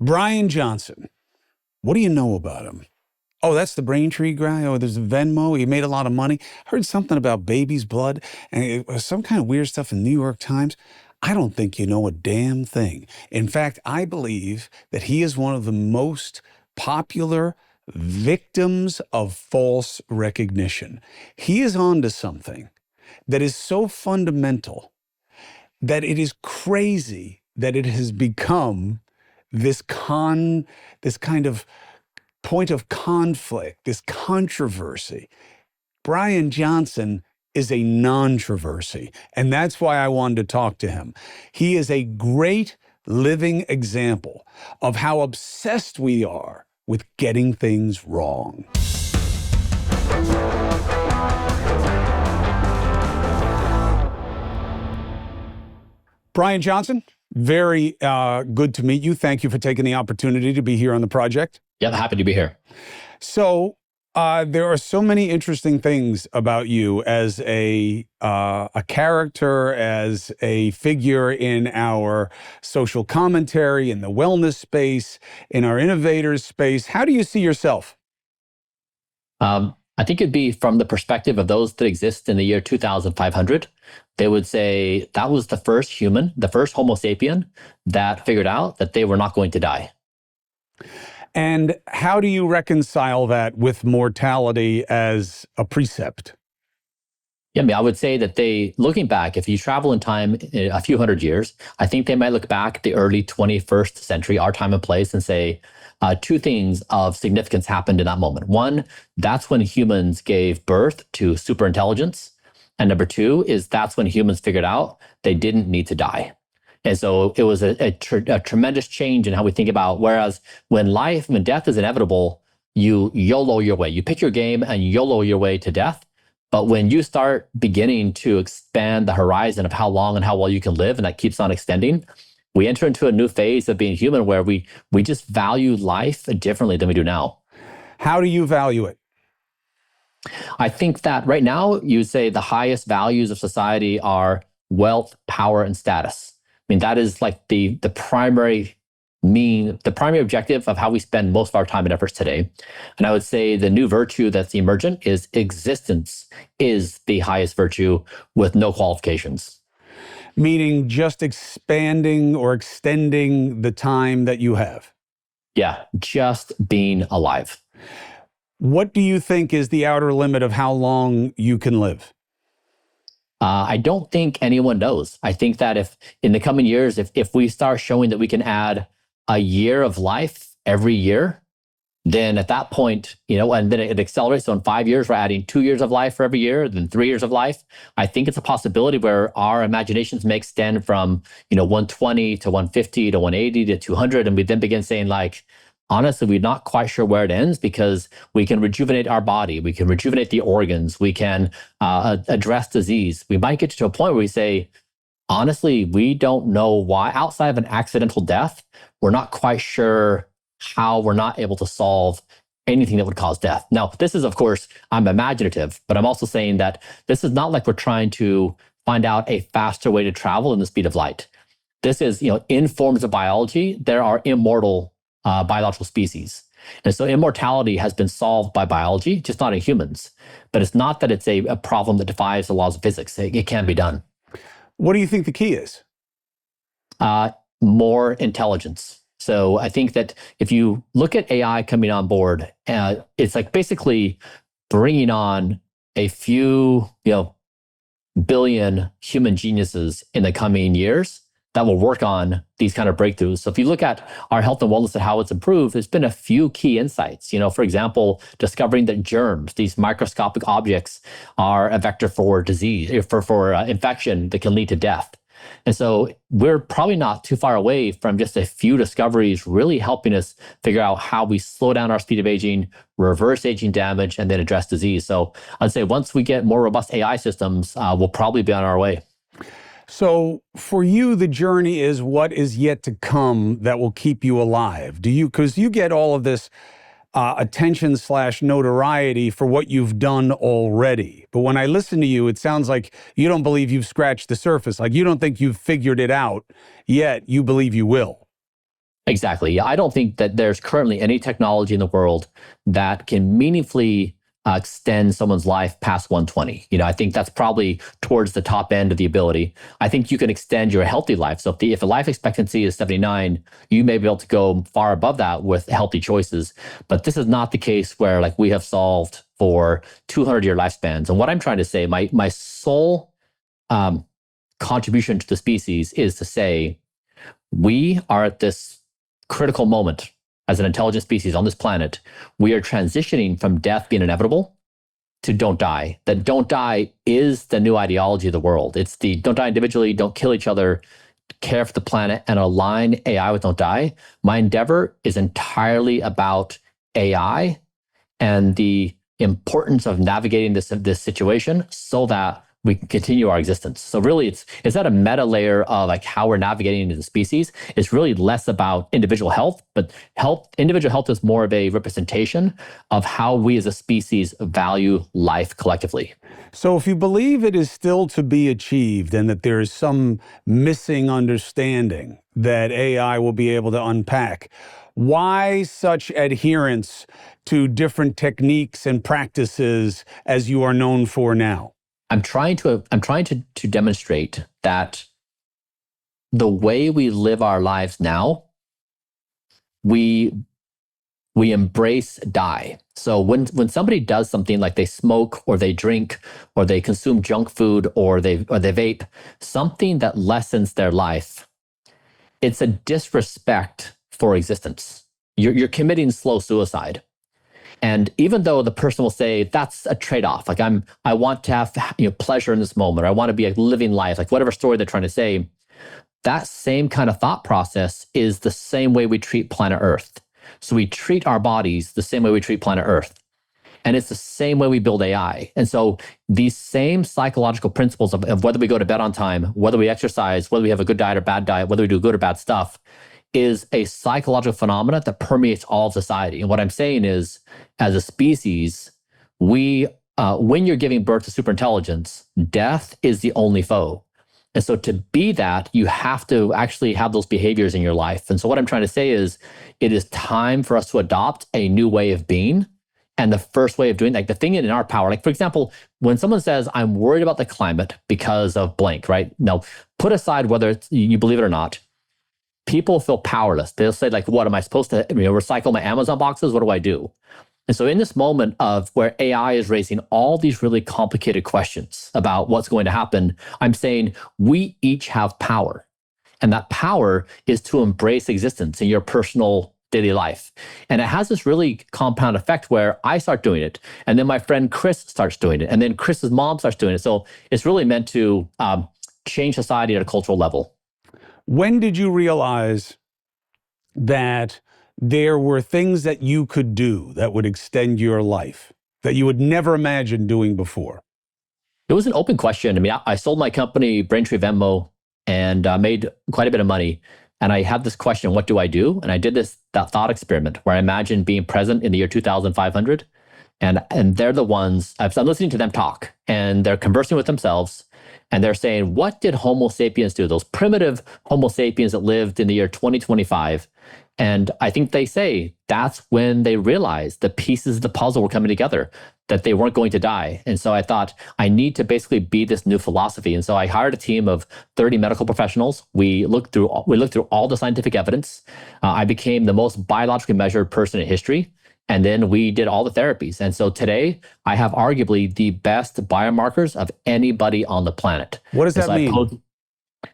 Bryan Johnson, what do you know about him? Oh, that's the Braintree guy. Oh, there's a Venmo. He made a lot of money. Heard something about baby's blood and it was some kind of weird stuff in the New York Times. I don't think you know a damn thing. In fact, I believe that he is one of the most popular victims of false recognition. He is onto something that is so fundamental that it is crazy that it has become this kind of point of conflict, this controversy. Bryan Johnson is a nontroversy, and that's why I wanted to talk to him. He is a great living example of how obsessed we are with getting things wrong. Bryan Johnson, very good to meet you. Thank you for taking the opportunity to be here on the project. Yeah, I'm happy to be here. So there are so many interesting things about you as a character, as a figure in our social commentary, in the wellness space, in our innovators space. How do you see yourself? I think it'd be from the perspective of those that exist in the year 2500. They would say that was the first human, the first Homo sapien that figured out that they were not going to die. And how do you reconcile that with mortality as a precept? Yeah, I mean, I would say that looking back, if you travel in time a few hundred years, I think they might look back at the early 21st century, our time and place, and say two things of significance happened in that moment. One, that's when humans gave birth to superintelligence. And number two is that's when humans figured out they didn't need to die. And so it was a tremendous change in how we think about, whereas when death is inevitable, you YOLO your way. You pick your game and YOLO your way to death. But when you start beginning to expand the horizon of how long and how well you can live, and that keeps on extending, we enter into a new phase of being human where we just value life differently than we do now. How do you value it? I think that right now, you would say the highest values of society are wealth, power, and status. I mean, that is like the primary objective of how we spend most of our time and efforts today. And I would say the new virtue that's emergent is existence is the highest virtue with no qualifications. Meaning just expanding or extending the time that you have. Yeah, just being alive. What do you think is the outer limit of how long you can live? I don't think anyone knows. I think that if in the coming years, if we start showing that we can add a year of life every year, then at that point, and then it accelerates. So in 5 years, we're adding 2 years of life for every year, then 3 years of life. I think it's a possibility where our imaginations may extend from, 120 to 150 to 180 to 200. And we then begin saying honestly, we're not quite sure where it ends because we can rejuvenate our body. We can rejuvenate the organs. We can address disease. We might get to a point where we say, honestly, we don't know why. Outside of an accidental death, we're not quite sure how we're not able to solve anything that would cause death. Now, this is, of course, I'm imaginative, but I'm also saying that this is not like we're trying to find out a faster way to travel in the speed of light. This is, in forms of biology, there are immortal biological species. And so immortality has been solved by biology, just not in humans. But it's not that it's a problem that defies the laws of physics. It can be done. What do you think the key is? More intelligence. So I think that if you look at AI coming on board, it's like basically bringing on a few, billion human geniuses in the coming years that will work on these kind of breakthroughs. So if you look at our health and wellness and how it's improved, there's been a few key insights. For example, discovering that germs, these microscopic objects, are a vector for disease, for infection that can lead to death. And so we're probably not too far away from just a few discoveries really helping us figure out how we slow down our speed of aging, reverse aging damage, and then address disease. So I'd say once we get more robust AI systems, we'll probably be on our way. So for you, the journey is what is yet to come that will keep you alive. Because you get all of this attention/notoriety for what you've done already. But when I listen to you, it sounds like you don't believe you've scratched the surface. Like you don't think you've figured it out yet. You believe you will. Exactly. Yeah, I don't think that there's currently any technology in the world that can meaningfully extend someone's life past 120. I think that's probably towards the top end of the ability. I think you can extend your healthy life. So if a life expectancy is 79, you may be able to go far above that with healthy choices. But this is not the case where like we have solved for 200-year lifespans. And what I'm trying to say, my sole contribution to the species is to say we are at this critical moment as an intelligent species on this planet. We are transitioning from death being inevitable to don't die. That don't die is the new ideology of the world. It's the don't die individually, don't kill each other, care for the planet, and align AI with don't die. My endeavor is entirely about AI and the importance of navigating this situation so that we can continue our existence. So really, it's at a meta layer of like how we're navigating into the species. It's really less about individual health, but individual health is more of a representation of how we as a species value life collectively. So if you believe it is still to be achieved and that there is some missing understanding that AI will be able to unpack, why such adherence to different techniques and practices as you are known for now? I'm trying to demonstrate that the way we live our lives now, we embrace die. So when somebody does something like they smoke or they drink or they consume junk food or they vape, something that lessens their life, it's a disrespect for existence. You're committing slow suicide. And even though the person will say that's a trade-off, like I want to have pleasure in this moment, or I want to be like living life, like whatever story they're trying to say, that same kind of thought process is the same way we treat planet Earth. So we treat our bodies the same way we treat planet Earth. And it's the same way we build AI. And so these same psychological principles of whether we go to bed on time, whether we exercise, whether we have a good diet or bad diet, whether we do good or bad stuff, is a psychological phenomena that permeates all of society. And what I'm saying is, as a species, when you're giving birth to superintelligence, death is the only foe. And so to be that, you have to actually have those behaviors in your life. And so what I'm trying to say is, it is time for us to adopt a new way of being. And the first way of doing, like the thing in our power, like for example, when someone says, I'm worried about the climate because of blank, right? Now, put aside whether you believe it or not, people feel powerless. They'll say like, what am I supposed to recycle my Amazon boxes? What do I do? And so in this moment of where AI is raising all these really complicated questions about what's going to happen, I'm saying we each have power. And that power is to embrace existence in your personal daily life. And it has this really compound effect where I start doing it, and then my friend Chris starts doing it, and then Chris's mom starts doing it. So it's really meant to change society at a cultural level. When did you realize that there were things that you could do that would extend your life that you would never imagine doing before? It was an open question. I mean, I sold my company, Braintree Venmo, and made quite a bit of money. And I had this question, what do I do? And I did that thought experiment where I imagined being present in the year 2500. And they're the ones, I'm listening to them talk, and they're conversing with themselves. And they're saying, what did Homo sapiens do? Those primitive Homo sapiens that lived in the year 2025. And I think they say that's when they realized the pieces of the puzzle were coming together, that they weren't going to die. And so I thought, I need to basically be this new philosophy. And so I hired a team of 30 medical professionals. We looked through all the scientific evidence. I became the most biologically measured person in history. And then we did all the therapies. And so today I have arguably the best biomarkers of anybody on the planet. What does that mean?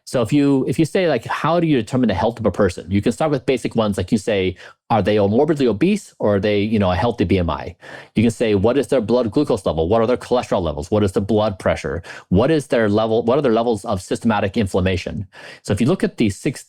So if you say like, how do you determine the health of a person? You can start with basic ones. Like you say, are they morbidly obese or are they, a healthy BMI? You can say, what is their blood glucose level? What are their cholesterol levels? What is the blood pressure? What is their level? What are their levels of systematic inflammation? So if you look at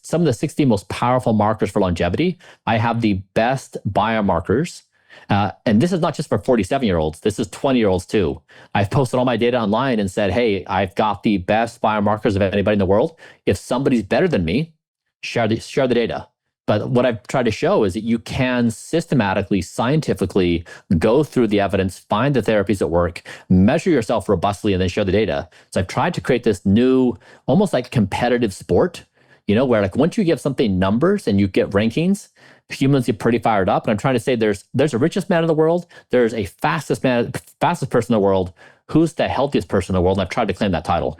some of the 60 most powerful markers for longevity, I have the best biomarkers. And this is not just for 47-year-olds. This is 20-year-olds too. I've posted all my data online and said, hey, I've got the best biomarkers of anybody in the world. If somebody's better than me, share the data. But what I've tried to show is that you can systematically, scientifically go through the evidence, find the therapies that work, measure yourself robustly, and then share the data. So I've tried to create this new, almost like competitive sport. where like once you give something numbers and you get rankings, humans get pretty fired up. And I'm trying to say there's a richest man in the world, there's a fastest person in the world. Who's the healthiest person in the world? And I've tried to claim that title.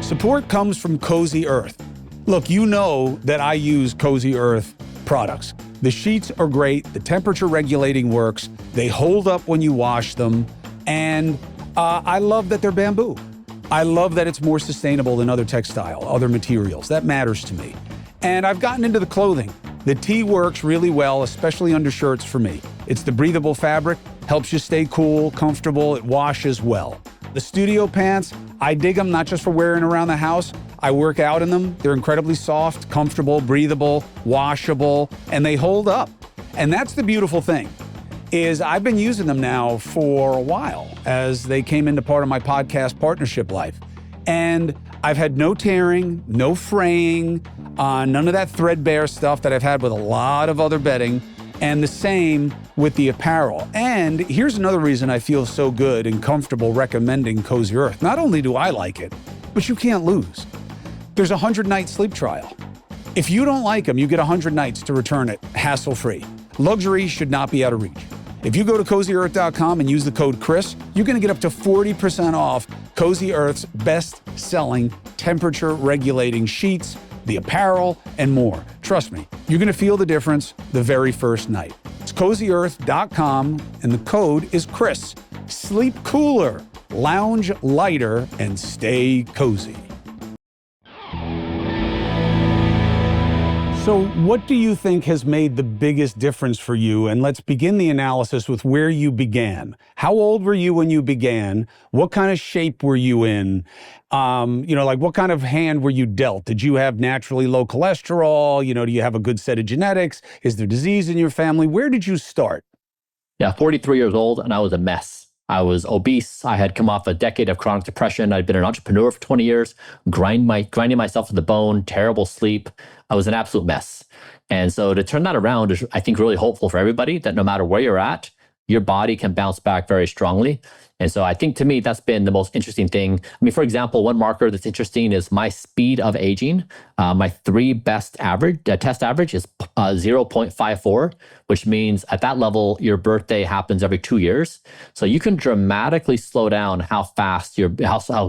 Support comes from Cozy Earth. Look, you know that I use Cozy Earth products. The sheets are great, the temperature regulating works, they hold up when you wash them, and I love that they're bamboo. I love that it's more sustainable than other other materials. That matters to me. And I've gotten into the clothing. The tee works really well, especially undershirts for me. It's the breathable fabric, helps you stay cool, comfortable, it washes well. The studio pants, I dig them not just for wearing around the house. I work out in them. They're incredibly soft, comfortable, breathable, washable, and they hold up. And that's the beautiful thing, is I've been using them now for a while as they came into part of my podcast partnership life. And I've had no tearing, no fraying, none of that threadbare stuff that I've had with a lot of other bedding, and the same with the apparel. And here's another reason I feel so good and comfortable recommending Cozy Earth. Not only do I like it, but you can't lose. There's a 100-night sleep trial. If you don't like them, you get 100 nights to return it hassle-free. Luxury should not be out of reach. If you go to CozyEarth.com and use the code Chris, you're going to get up to 40% off Cozy Earth's best-selling temperature-regulating sheets, the apparel, and more. Trust me, you're going to feel the difference the very first night. It's CozyEarth.com, and the code is Chris. Sleep cooler, lounge lighter, and stay cozy. So what do you think has made the biggest difference for you? And let's begin the analysis with where you began. How old were you when you began? What kind of shape were you in? Like what kind of hand were you dealt? Did you have naturally low cholesterol? Do you have a good set of genetics? Is there disease in your family? Where did you start? Yeah, 43 years old, and I was a mess. I was obese. I had come off a decade of chronic depression. I'd been an entrepreneur for 20 years, grinding myself to the bone, terrible sleep. I was an absolute mess. And so to turn that around is, I think, really hopeful for everybody, that no matter where you're at, your body can bounce back very strongly. And so I think, to me, that's been the most interesting thing. I mean, for example, one marker that's interesting is my speed of aging. My three best test average is 0.54, which means at that level, your birthday happens every 2 years. So you can dramatically slow down how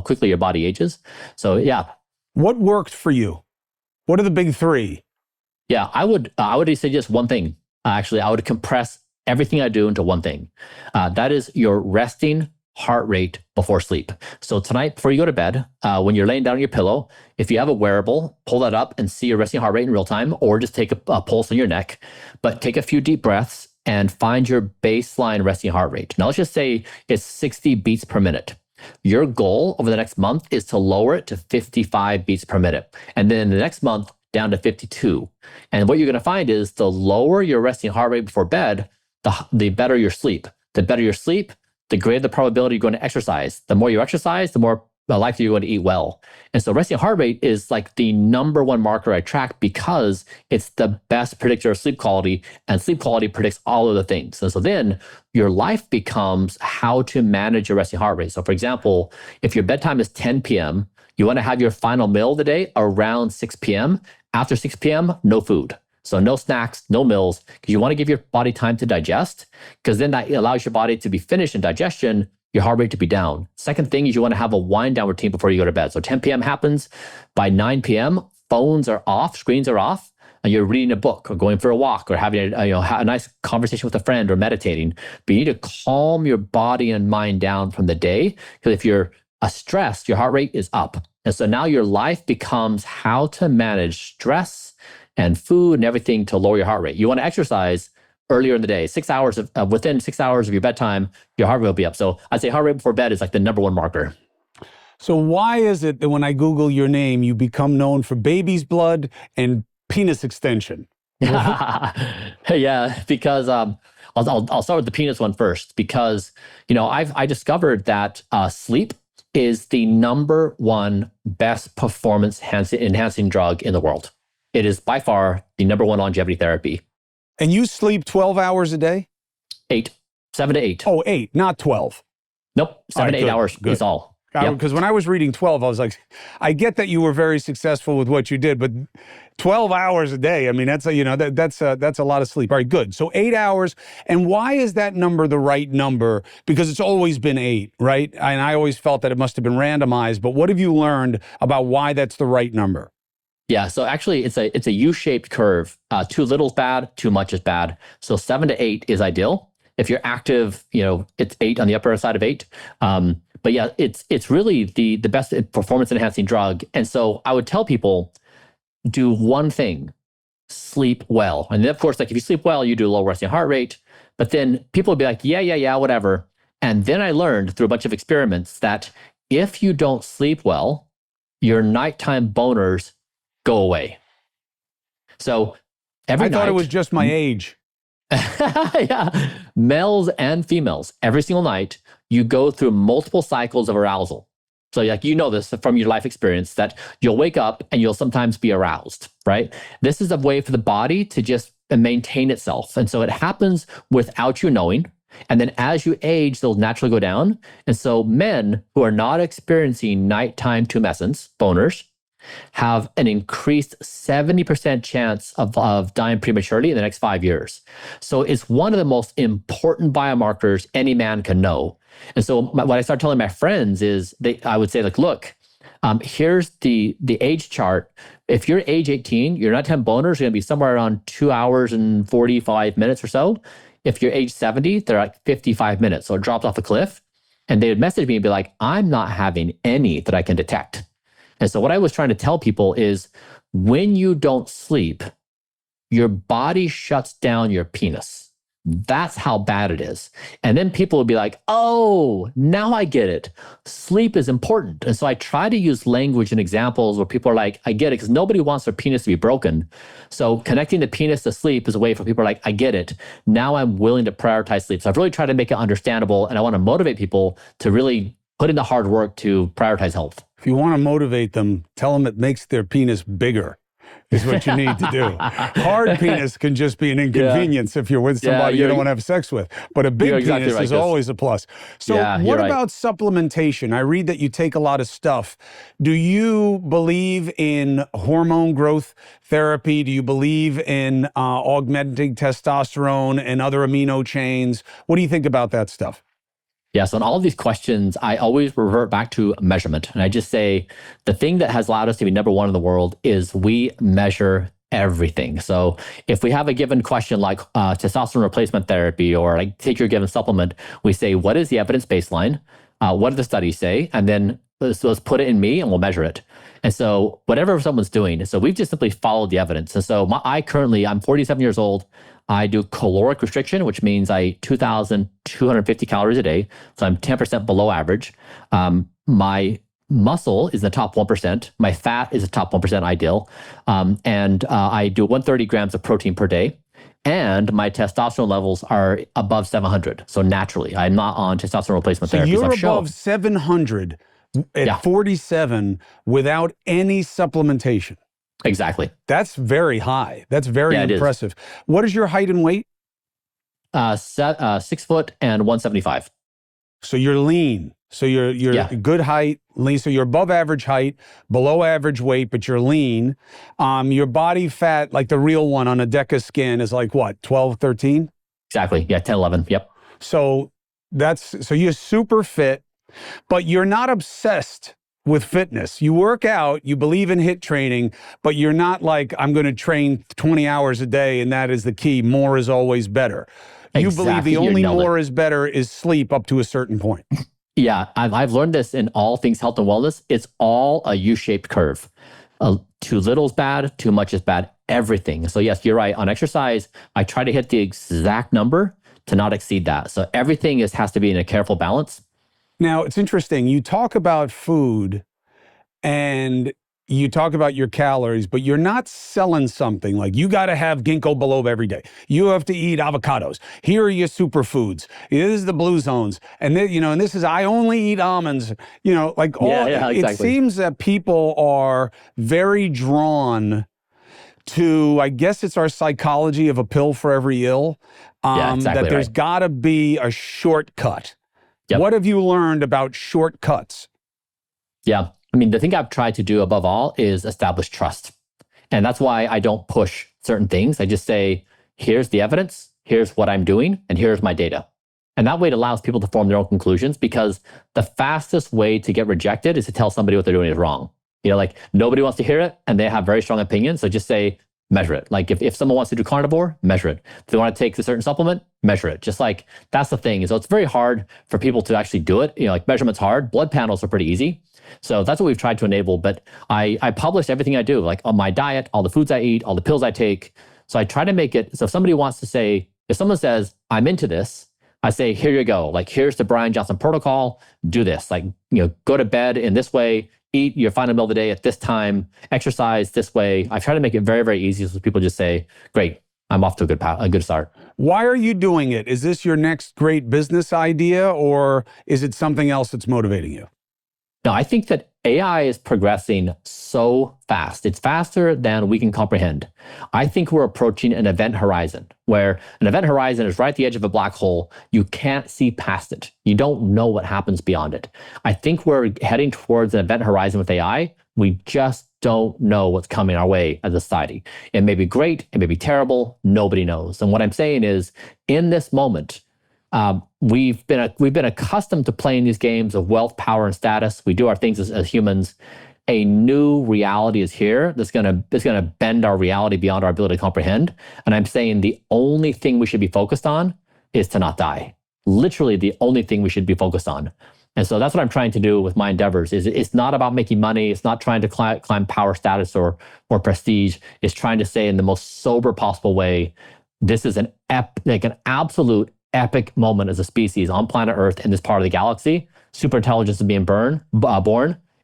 quickly your body ages. So yeah. What worked for you? What are the big three? Yeah, I would say just one thing. Actually, I would compress everything I do into one thing. That is your resting heart rate before sleep. So tonight, before you go to bed, when you're laying down on your pillow, if you have a wearable, pull that up and see your resting heart rate in real time, or just take a pulse on your neck. But take a few deep breaths and find your baseline resting heart rate. Now, let's just say it's 60 beats per minute. Your goal over the next month is to lower it to 55 beats per minute. And then the next month, down to 52. And what you're going to find is the lower your resting heart rate before bed, the better your sleep. The better your sleep, the greater the probability you're going to exercise. The more you exercise, the more likely you're going to eat well. And so resting heart rate is like the number one marker I track because it's the best predictor of sleep quality, and sleep quality predicts all of the things. And so then your life becomes how to manage your resting heart rate. So for example, if your bedtime is 10 p.m., you want to have your final meal of the day around 6 p.m. After 6 p.m., no food. So no snacks, no meals, because you want to give your body time to digest, because then that allows your body to be finished in digestion, your heart rate to be down. Second thing is you want to have a wind down routine before you go to bed. So 10 p.m. happens. By 9 p.m., phones are off, screens are off, and you're reading a book or going for a walk or having a nice conversation with a friend or meditating. But you need to calm your body and mind down from the day, because if you're stressed, your heart rate is up. And so now your life becomes how to manage stress and food and everything to lower your heart rate. You want to exercise earlier in the day, 6 hours within 6 hours of your bedtime, your heart rate will be up. So I'd say heart rate before bed is like the number one marker. So why is it that when I Google your name, you become known for baby's blood and penis extension? Yeah, because I'll start with the penis one first, because I discovered that sleep is the number one best performance enhancing drug in the world. It is by far the number one longevity therapy. And you sleep 12 hours a day? 7 to 8. Oh, 8, not 12. Nope, 7 to 8 hours is all. Yep. Because when I was reading 12, I was like, I get that you were very successful with what you did, but 12 hours a day, I mean, that's a lot of sleep. All right, good. So 8 hours. And why is that number the right number? Because it's always been 8, right? And I always felt that it must have been randomized. But what have you learned about why that's the right number? Yeah, so actually it's a U-shaped curve. Too little is bad, too much is bad. So 7 to 8 is ideal. If you're active, it's 8 on the upper side of 8. But yeah, it's really the best performance enhancing drug. And so I would tell people, do one thing: sleep well. And then of course, like if you sleep well, you do low resting heart rate. But then people would be like, yeah, whatever. And then I learned through a bunch of experiments that if you don't sleep well, your nighttime boners go away. So every night, I thought it was just my age. yeah, males and females, every single night, you go through multiple cycles of arousal. So like, this from your life experience, that you'll wake up and you'll sometimes be aroused, right? This is a way for the body to just maintain itself. And so it happens without you knowing. And then as you age, they'll naturally go down. And so men who are not experiencing nighttime tumescence, boners, have an increased 70% chance of dying prematurely in the next 5 years. So it's one of the most important biomarkers any man can know. And so what I start telling my friends is, I would say, like, look, here's the age chart. If you're age 18, your nighttime boners are going to be somewhere around 2 hours and 45 minutes or so. If you're age 70, they're like 55 minutes. So it drops off a cliff. And they would message me and be like, I'm not having any that I can detect. And so what I was trying to tell people is, when you don't sleep, your body shuts down your penis. That's how bad it is. And then people would be like, oh, now I get it. Sleep is important. And so I try to use language and examples where people are like, I get it, because nobody wants their penis to be broken. So connecting the penis to sleep is a way for people like, I get it. Now I'm willing to prioritize sleep. So I've really tried to make it understandable, and I want to motivate people to really put in the hard work to prioritize health. If you want to motivate them, tell them it makes their penis bigger. Is what you need to do. Hard penis can just be an inconvenience if you're with somebody you don't want to have sex with. But a big penis is always a plus. So what about supplementation? I read that you take a lot of stuff. Do you believe in hormone growth therapy? Do you believe in augmenting testosterone and other amino chains? What do you think about that stuff? Yeah, so in all of these questions, I always revert back to measurement. And I just say, the thing that has allowed us to be number one in the world is we measure everything. So if we have a given question like testosterone replacement therapy, or like take your given supplement, we say, what is the evidence baseline? What do the studies say? And then let's put it in me and we'll measure it. And so whatever someone's doing, so we've just simply followed the evidence. And so I'm 47 years old. I do caloric restriction, which means I eat 2,250 calories a day. So I'm 10% below average. My muscle is in the top 1%. My fat is the top 1% ideal. And I do 130 grams of protein per day. And my testosterone levels are above 700. So naturally, I'm not on testosterone replacement therapy. So you're above 700 at 47 without any supplementation. Exactly. That's very high. That's very impressive. What is your height and weight? 6 foot and 175. So you're lean. So you're good height, lean. So you're above average height, below average weight, but you're lean. Your body fat, like the real one on a DECA scan, is like what, 12, 13? Exactly. Yeah, 10, 11. Yep. So you're super fit, but you're not obsessed with fitness. You work out, you believe in HIIT training, but you're not like, I'm going to train 20 hours a day and that is the key. More is always better. You believe the only more is better is sleep up to a certain point. Yeah, I've learned this in all things health and wellness. It's all a U-shaped curve. Too little is bad, too much is bad, everything. So yes, you're right. On exercise, I try to hit the exact number to not exceed that. So everything has to be in a careful balance. Now, it's interesting. You talk about food and you talk about your calories, but you're not selling something like you got to have ginkgo biloba every day. You have to eat avocados. Here are your superfoods. This is the blue zones. And then, and this is, I only eat almonds, exactly. It seems that people are very drawn to, I guess it's our psychology of a pill for every ill, that there's got to be a shortcut. Yep. What have you learned about shortcuts? Yeah. I mean, the thing I've tried to do above all is establish trust. And that's why I don't push certain things. I just say, here's the evidence, here's what I'm doing, and here's my data. And that way it allows people to form their own conclusions, because the fastest way to get rejected is to tell somebody what they're doing is wrong. Like nobody wants to hear it and they have very strong opinions. So just say, measure it. Like if someone wants to do carnivore, measure it. If they want to take a certain supplement, measure it. Just like that's the thing. So it's very hard for people to actually do it. Like measurement's hard. Blood panels are pretty easy. So that's what we've tried to enable. But I publish everything I do, like on my diet, all the foods I eat, all the pills I take. So I try to make it, so if somebody wants to say, if someone says, I'm into this, I say, here you go. Like, here's the Bryan Johnson protocol. Do this. Like, go to bed in this way, eat your final meal of the day at this time, exercise this way. I try to make it very, very easy so people just say, great, I'm off to a good start. Why are you doing it? Is this your next great business idea, or is it something else that's motivating you? No, I think that AI is progressing so fast. It's faster than we can comprehend. I think we're approaching an event horizon, where an event horizon is right at the edge of a black hole. You can't see past it. You don't know what happens beyond it. I think we're heading towards an event horizon with AI. We just don't know what's coming our way as a society. It may be great, it may be terrible, nobody knows. And what I'm saying is, in this moment, we've been accustomed to playing these games of wealth, power, and status. We do our things as humans. A new reality is here that's gonna bend our reality beyond our ability to comprehend. And I'm saying the only thing we should be focused on is to not die. Literally, the only thing we should be focused on. And so that's what I'm trying to do with my endeavors. It's not about making money. It's not trying to climb power status or prestige. It's trying to say in the most sober possible way, this is an absolute epic moment as a species on planet Earth in this part of the galaxy. Superintelligence is being born.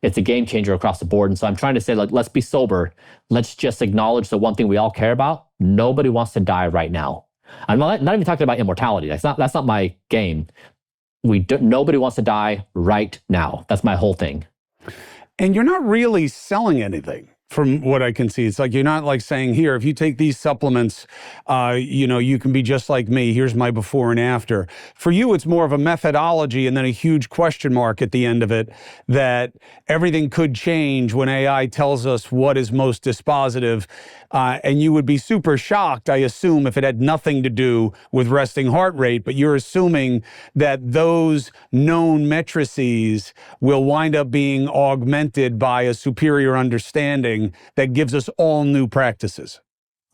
It's a game changer across the board. And so I'm trying to say, like, let's be sober. Let's just acknowledge the one thing we all care about. Nobody wants to die right now. I'm not even talking about immortality. That's not my game. Nobody wants to die right now. That's my whole thing. And you're not really selling anything. From what I can see, it's like you're not like saying, here, if you take these supplements, you can be just like me. Here's my before and after. For you, it's more of a methodology and then a huge question mark at the end of it, that everything could change when AI tells us what is most dispositive. And you would be super shocked, I assume, if it had nothing to do with resting heart rate. But you're assuming that those known matrices will wind up being augmented by a superior understanding that gives us all new practices.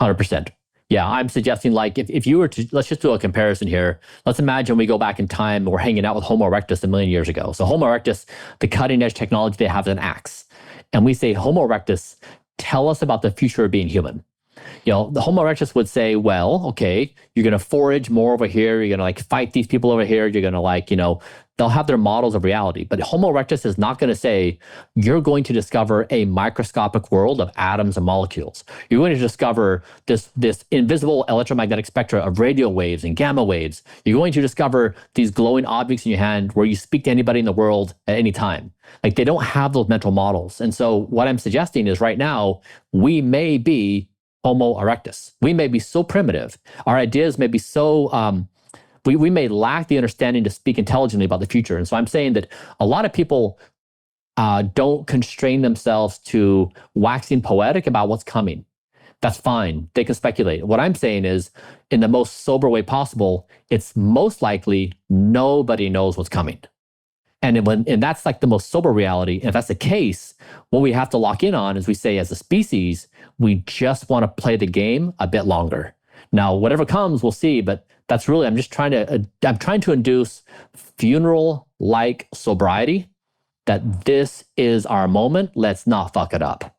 100%. Yeah, I'm suggesting, like, if you were to, let's just do a comparison here. Let's imagine we go back in time and we're hanging out with Homo erectus a million years ago. So Homo erectus, the cutting edge technology they have is an axe. And we say, Homo erectus, tell us about the future of being human. The Homo erectus would say, well, okay, you're going to forage more over here. You're going to fight these people over here. You're going to they'll have their models of reality. But Homo erectus is not going to say, you're going to discover a microscopic world of atoms and molecules. You're going to discover this invisible electromagnetic spectra of radio waves and gamma waves. You're going to discover these glowing objects in your hand where you speak to anybody in the world at any time. Like, they don't have those mental models. And so what I'm suggesting is, right now, we may be Homo erectus. We may be so primitive. Our ideas may be so, we may lack the understanding to speak intelligently about the future. And so I'm saying that a lot of people don't constrain themselves to waxing poetic about what's coming. That's fine. They can speculate. What I'm saying is, in the most sober way possible, it's most likely nobody knows what's coming. And that's like the most sober reality. And if that's the case, what we have to lock in on is, we say, as a species, we just want to play the game a bit longer. Now, whatever comes, we'll see. But that's really, I'm trying to induce funeral-like sobriety, that this is our moment. Let's not fuck it up.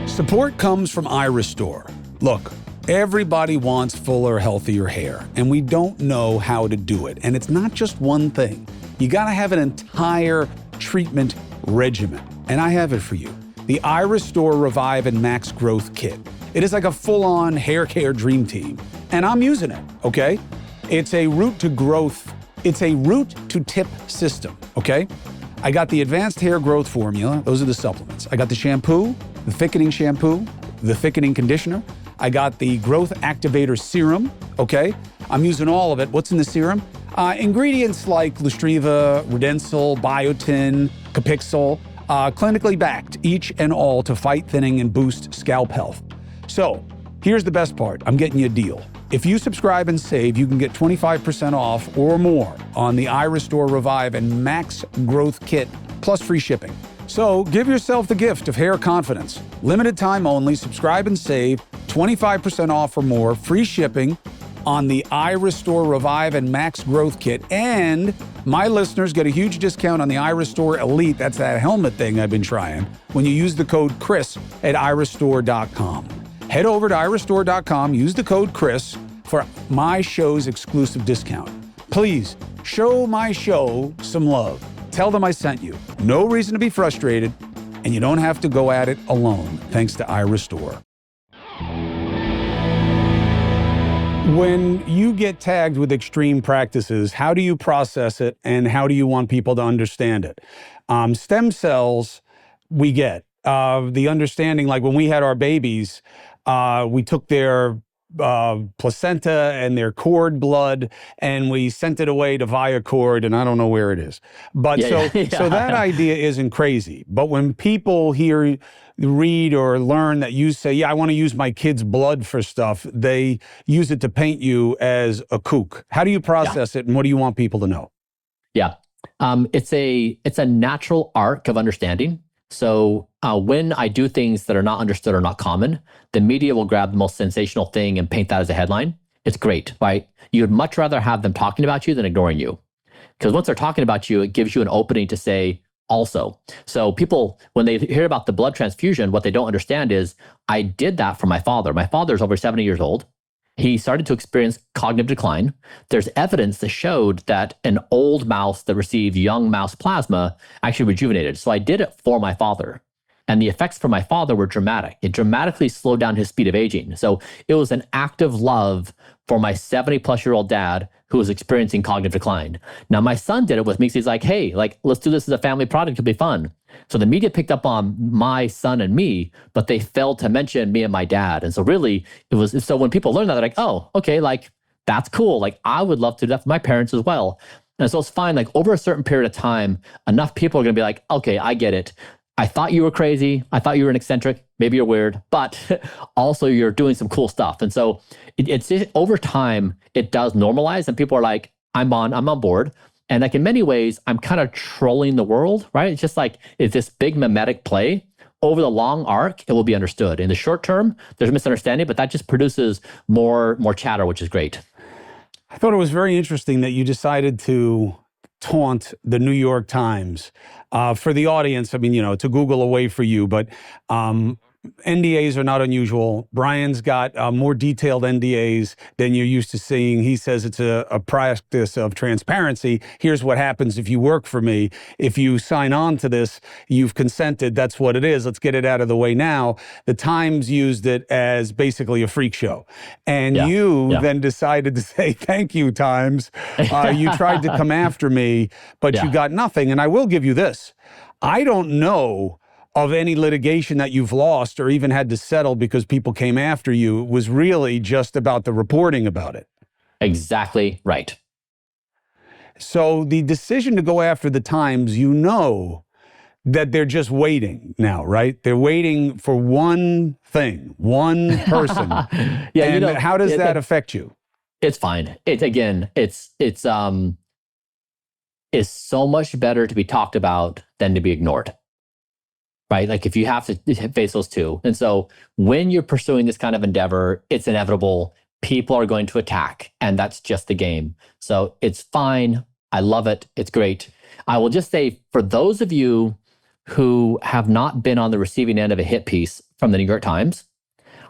Support comes from iRestore. Look, everybody wants fuller, healthier hair, and we don't know how to do it. And it's not just one thing. You got to have an entire treatment regimen. And I have it for you. The iRestore Revive and Max Growth Kit. It is like a full-on hair care dream team. And I'm using it, okay? It's a root to growth. It's a root to tip system, okay? I got the advanced hair growth formula. Those are the supplements. I got the shampoo, the thickening shampoo, the thickening conditioner. I got the growth activator serum, okay? I'm using all of it. What's in the serum? Ingredients like Lustriva, Redensil, Biotin, Capixol, clinically backed, each and all to fight thinning and boost scalp health. So here's the best part. I'm getting you a deal. If you subscribe and save, you can get 25% off or more on the iRestore Revive and Max Growth Kit, plus free shipping. So give yourself the gift of hair confidence. Limited time only, subscribe and save, 25% off or more, free shipping on the iRestore Revive and Max Growth Kit. And my listeners get a huge discount on the iRestore Elite, that's that helmet thing I've been trying, when you use the code Chris at iRestore.com. Head over to iRestore.com, use the code Chris for my show's exclusive discount. Please show my show some love. Tell them I sent you. No reason to be frustrated, and you don't have to go at it alone, thanks to iRestore. When you get tagged with extreme practices, how do you process it, and how do you want people to understand it? Stem cells, we get. The understanding, like when we had our babies, we took their placenta and their cord blood, and we sent it away to Viacord, and I don't know where it is. But so that idea isn't crazy. But when people read or learn that you say, yeah, I want to use my kid's blood for stuff, they use it to paint you as a kook. How do you process it, and what do you want people to know? Yeah, it's a natural arc of understanding. So when I do things that are not understood or not common, the media will grab the most sensational thing and paint that as a headline. It's great, right? You'd much rather have them talking about you than ignoring you. Because once they're talking about you, it gives you an opening to say also. So people, when they hear about the blood transfusion, what they don't understand is I did that for my father. My father's over 70 years old. He started to experience cognitive decline. There's evidence that showed that an old mouse that received young mouse plasma actually rejuvenated. So I did it for my father. And the effects for my father were dramatic. It dramatically slowed down his speed of aging. So it was an act of love for my 70-plus-year-old dad who was experiencing cognitive decline. Now, my son did it with me because he's like, hey, let's do this as a family project. It'll be fun. So the media picked up on my son and me, but they failed to mention me and my dad. And so really, so when people learn that, they're like, oh, okay, that's cool. I would love to do that for my parents as well. And so it's fine. Over a certain period of time, enough people are going to be like, okay, I get it. I thought you were crazy. I thought you were an eccentric. Maybe you're weird, but also you're doing some cool stuff. And so it's over time, it does normalize, and people are like, I'm on board. And in many ways, I'm kind of trolling the world, right? It's just it's this big mimetic play. Over the long arc, it will be understood. In the short term, there's a misunderstanding, but that just produces more chatter, which is great. I thought it was very interesting that you decided to taunt the New York Times. For the audience, to Google away for you, but NDAs are not unusual. Bryan's got more detailed NDAs than you're used to seeing. He says it's a practice of transparency. Here's what happens if you work for me. If you sign on to this, you've consented. That's what it is. Let's get it out of the way now. The Times used it as basically a freak show. And you then decided to say, thank you, Times. You tried to come after me, but you got nothing. And I will give you this. I don't know of any litigation that you've lost or even had to settle because people came after you. It was really just about the reporting about it. Exactly right. So the decision to go after the Times, that they're just waiting now, right? They're waiting for one thing, one person. And how does that affect you? It's fine. It's so much better to be talked about than to be ignored. Right? If you have to face those two. And so when you're pursuing this kind of endeavor, it's inevitable. People are going to attack, and that's just the game. So it's fine. I love it. It's great. I will just say, for those of you who have not been on the receiving end of a hit piece from the New York Times,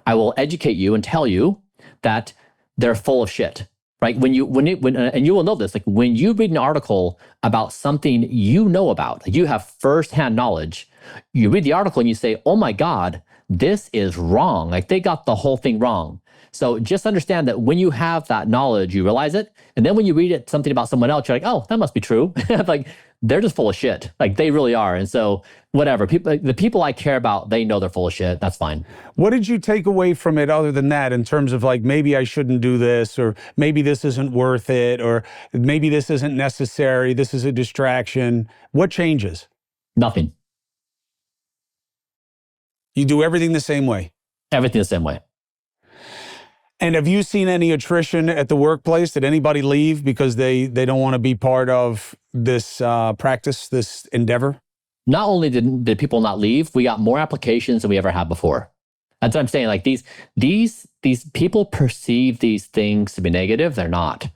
I will educate you and tell you that they're full of shit. Right? And you will know this, when you read an article about something you know about, you have firsthand knowledge, you read the article and you say, oh my God, this is wrong. They got the whole thing wrong. So just understand that when you have that knowledge, you realize it. And then when you read it, something about someone else, you're like, oh, that must be true. Like they're just full of shit. Like they really are. And so whatever, the people I care about, they know they're full of shit. That's fine. What did you take away from it other than that, in terms of like, maybe I shouldn't do this, or maybe this isn't worth it, or maybe this isn't necessary, this is a distraction? What changes? Nothing. You do everything the same way. Everything the same way. And have you seen any attrition at the workplace? Did anybody leave because they don't want to be part of this practice, this endeavor? Not only did people not leave, we got more applications than we ever had before. That's what I'm saying. Like these people perceive these things to be negative. They're not.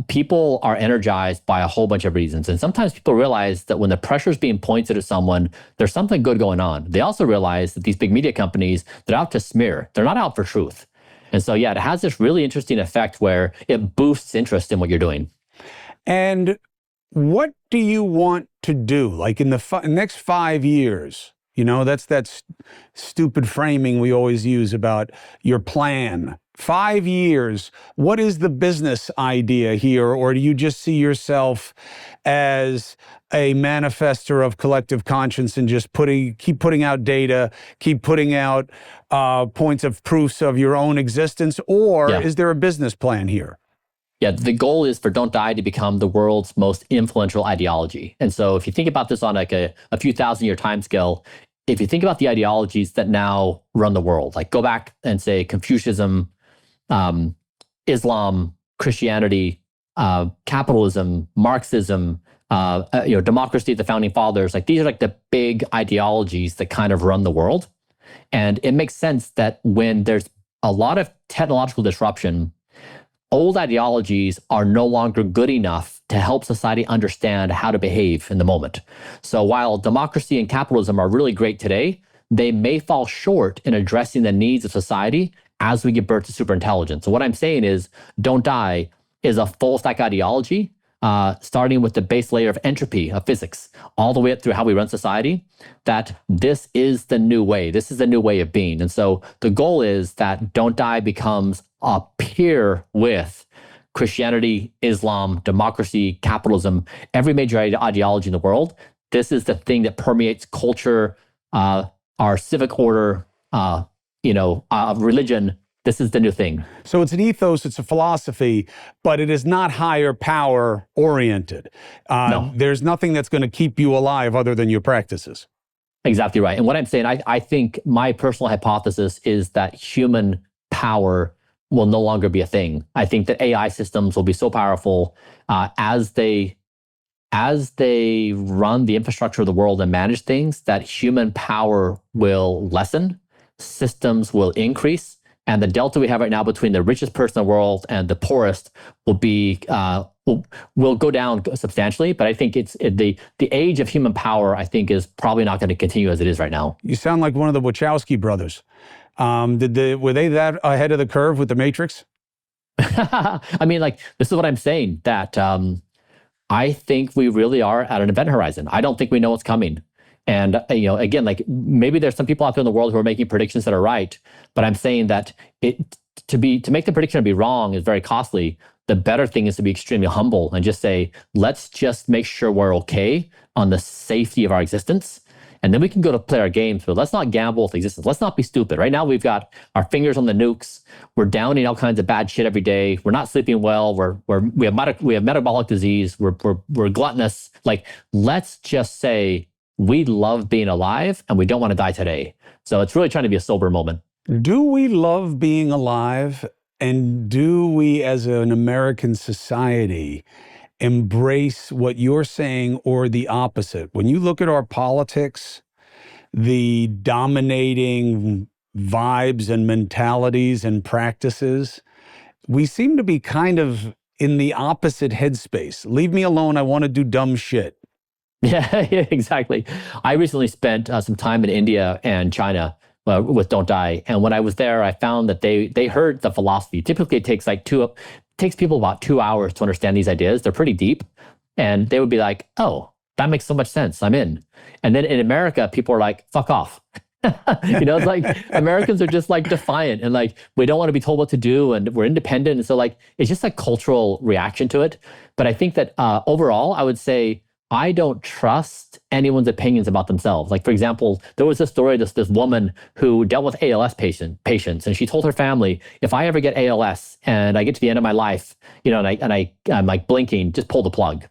People are energized by a whole bunch of reasons. And sometimes people realize that when the pressure is being pointed at someone, there's something good going on. They also realize that these big media companies, they're out to smear. They're not out for truth. And so, yeah, it has this really interesting effect where it boosts interest in what you're doing. And what do you want to do? Like in the next 5 years, you know, that's that stupid framing we always use about your plan. 5 years, what is the business idea here? Or do you just see yourself as a manifester of collective conscience and just keep putting out data, keep putting out points of proofs of your own existence? Or is there a business plan here? Yeah, the goal is for Don't Die to become the world's most influential ideology. And so if you think about this on like a few thousand-year time scale, if you think about the ideologies that now run the world, like go back and say Confucianism, Islam, Christianity, capitalism, Marxism, democracy, the founding fathers, like these are like the big ideologies that kind of run the world. And it makes sense that when there's a lot of technological disruption, old ideologies are no longer good enough to help society understand how to behave in the moment. So while democracy and capitalism are really great today, they may fall short in addressing the needs of society as we give birth to superintelligence. So what I'm saying is Don't Die is a full stack ideology, starting with the base layer of entropy of physics, all the way up through how we run society, that this is the new way. This is the new way of being. And so the goal is that Don't Die becomes a peer with Christianity, Islam, democracy, capitalism, every major ideology in the world. This is the thing that permeates culture, our civic order, religion. This is the new thing. So it's an ethos, it's a philosophy, but it is not higher power oriented. No. There's nothing that's going to keep you alive other than your practices. Exactly right. And what I'm saying, I think my personal hypothesis is that human power will no longer be a thing. I think that AI systems will be so powerful as they run the infrastructure of the world and manage things, that human power will lessen, systems will increase, and the delta we have right now between the richest person in the world and the poorest will go down substantially. But I think the age of human power, I think, is probably not going to continue as it is right now. You sound like one of the Wachowski brothers. Were they that ahead of the curve with the Matrix? I mean, like, this is what I'm saying, that I think we really are at an event horizon. I don't think we know what's coming. And, again, like maybe there's some people out there in the world who are making predictions that are right, but I'm saying that to make the prediction to be wrong is very costly. The better thing is to be extremely humble and just say, let's just make sure we're okay on the safety of our existence. And then we can go to play our games, but let's not gamble with existence. Let's not be stupid. Right now, we've got our fingers on the nukes. We're downing all kinds of bad shit every day. We're not sleeping well. We have metabolic disease. We're gluttonous. Like, let's just say we love being alive and we don't want to die today. So it's really trying to be a sober moment. Do we love being alive? And do we, as an American society, embrace what you're saying or the opposite? When you look at our politics, the dominating vibes and mentalities and practices, we seem to be kind of in the opposite headspace. Leave me alone. I want to do dumb shit. Yeah, exactly. I recently spent some time in India and China with Don't Die. And when I was there, I found that they heard the philosophy. Typically, it takes people about 2 hours to understand these ideas. They're pretty deep. And they would be like, oh, that makes so much sense. I'm in. And then in America, people are like, fuck off. It's like Americans are just like defiant and like we don't want to be told what to do and we're independent. And so like it's just a cultural reaction to it. But I think that overall, I would say I don't trust anyone's opinions about themselves. Like for example, there was a story this woman who dealt with ALS patients, and she told her family, if I ever get ALS and I get to the end of my life, I'm like blinking, just pull the plug.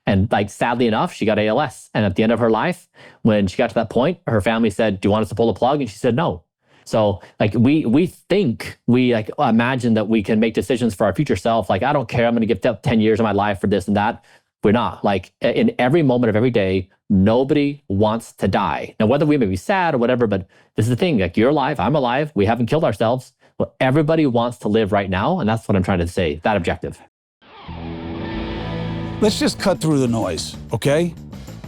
And like, sadly enough, she got ALS. And at the end of her life, when she got to that point, her family said, do you want us to pull the plug? And she said, no. So like, we like imagine that we can make decisions for our future self. Like, I don't care, I'm going to give up 10 years of my life for this and that. We're not. Like in every moment of every day, nobody wants to die. Now, whether we may be sad or whatever, but this is the thing, like you're alive, I'm alive, we haven't killed ourselves. Well, everybody wants to live right now. And that's what I'm trying to say, that objective. Let's just cut through the noise, okay?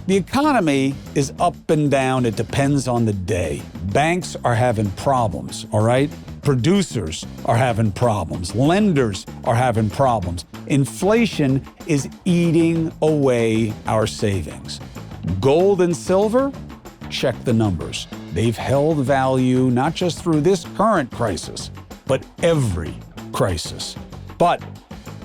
The economy is up and down. It depends on the day. Banks are having problems, all right? Producers are having problems. Lenders are having problems. Inflation is eating away our savings. Gold and silver? Check the numbers. They've held value not just through this current crisis, but every crisis. But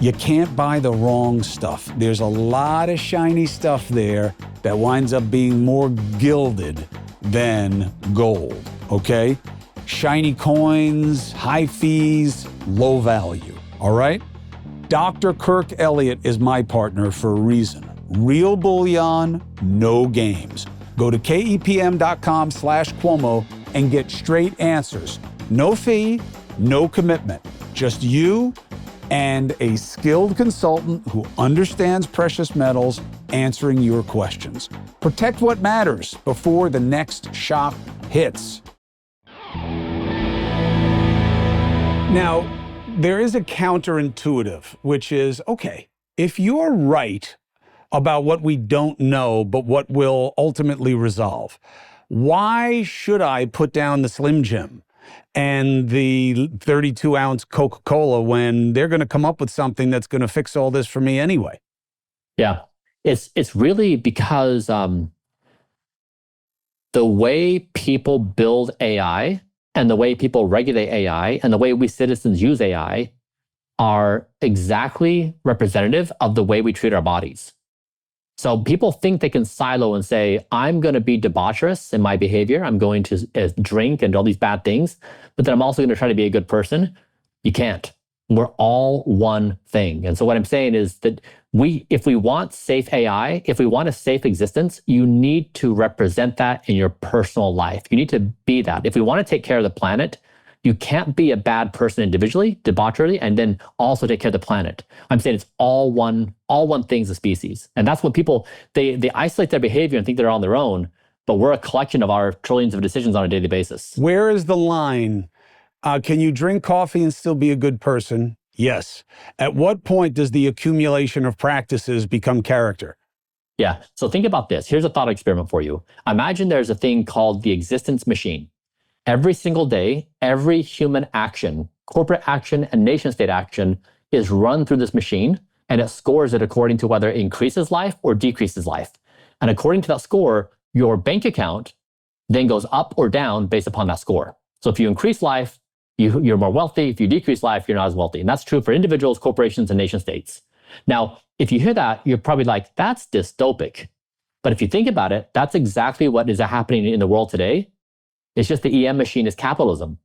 you can't buy the wrong stuff. There's a lot of shiny stuff there that winds up being more gilded than gold, okay? Shiny coins, high fees, low value, all right? Dr. Kirk Elliott is my partner for a reason. Real bullion, no games. Go to kepm.com/Cuomo and get straight answers. No fee, no commitment. Just you and a skilled consultant who understands precious metals answering your questions. Protect what matters before the next shock hits. Now, there is a counterintuitive, which is, okay, if you're right about what we don't know, but what will ultimately resolve, why should I put down the Slim Jim and the 32-ounce Coca-Cola when they're going to come up with something that's going to fix all this for me anyway? Yeah, it's really because the way people build AI and the way people regulate AI and the way we citizens use AI are exactly representative of the way we treat our bodies. So people think they can silo and say, I'm going to be debaucherous in my behavior. I'm going to drink and do all these bad things, but then I'm also going to try to be a good person. You can't. We're all one thing. And so what I'm saying is that if we want safe AI, if we want a safe existence, you need to represent that in your personal life. You need to be that. If we want to take care of the planet, you can't be a bad person individually, debauchery, and then also take care of the planet. I'm saying it's all one thing as a species. And that's what people, they isolate their behavior and think they're on their own, but we're a collection of our trillions of decisions on a daily basis. Where is the line? Can you drink coffee and still be a good person? Yes. At what point does the accumulation of practices become character? Yeah. So think about this. Here's a thought experiment for you. Imagine there's a thing called the existence machine. Every single day, every human action, corporate action and nation state action is run through this machine, and it scores it according to whether it increases life or decreases life. And according to that score, your bank account then goes up or down based upon that score. So if you increase life, you're more wealthy. If you decrease life, you're not as wealthy. And that's true for individuals, corporations, and nation states. Now, if you hear that, you're probably like, that's dystopic. But if you think about it, that's exactly what is happening in the world today. It's just the EM machine is capitalism.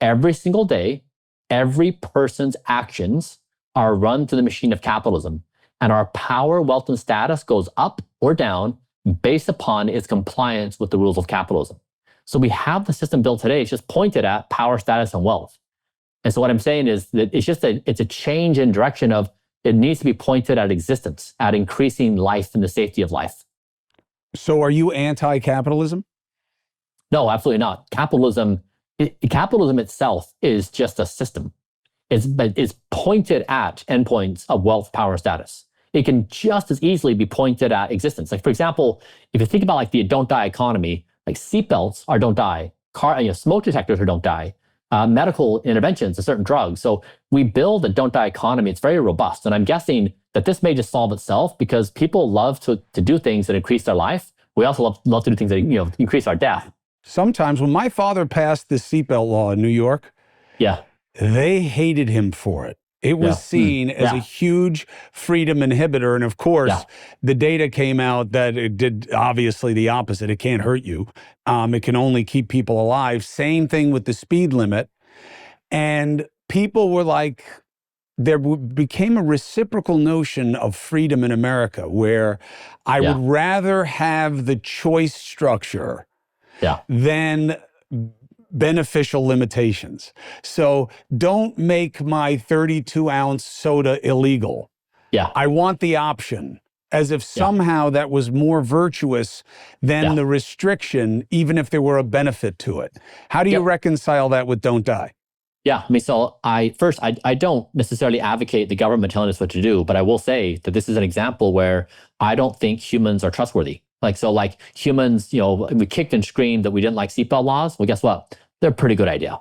Every single day, every person's actions are run through the machine of capitalism. And our power, wealth, and status goes up or down based upon its compliance with the rules of capitalism. So we have the system built today. It's just pointed at power, status, and wealth. And so what I'm saying is that it's a change in direction of it needs to be pointed at existence, at increasing life and the safety of life. So are you anti-capitalism? No, absolutely not. Capitalism itself is just a system. It's pointed at endpoints of wealth, power, status. It can just as easily be pointed at existence. Like, for example, if you think about like the don't die economy, like seatbelts are don't die, smoke detectors are don't die, medical interventions, certain drugs. So we build a don't die economy. It's very robust. And I'm guessing that this may just solve itself because people love to do things that increase their life. We also love to do things that increase our death. Sometimes when my father passed the seatbelt law in New York, Yeah. they hated him for it. It was seen as a huge freedom inhibitor. And of course, the data came out that it did obviously the opposite. It can't hurt you. It can only keep people alive. Same thing with the speed limit. And people were like, there became a reciprocal notion of freedom in America where I would rather have the choice structure than beneficial limitations. So don't make my 32-ounce soda illegal. Yeah. I want the option, as if somehow that was more virtuous than the restriction, even if there were a benefit to it. How do you reconcile that with Don't Die? Yeah, I mean, so I don't necessarily advocate the government telling us what to do, but I will say that this is an example where I don't think humans are trustworthy. Like humans, we kicked and screamed that we didn't like seatbelt laws. Well, guess what? They're a pretty good idea.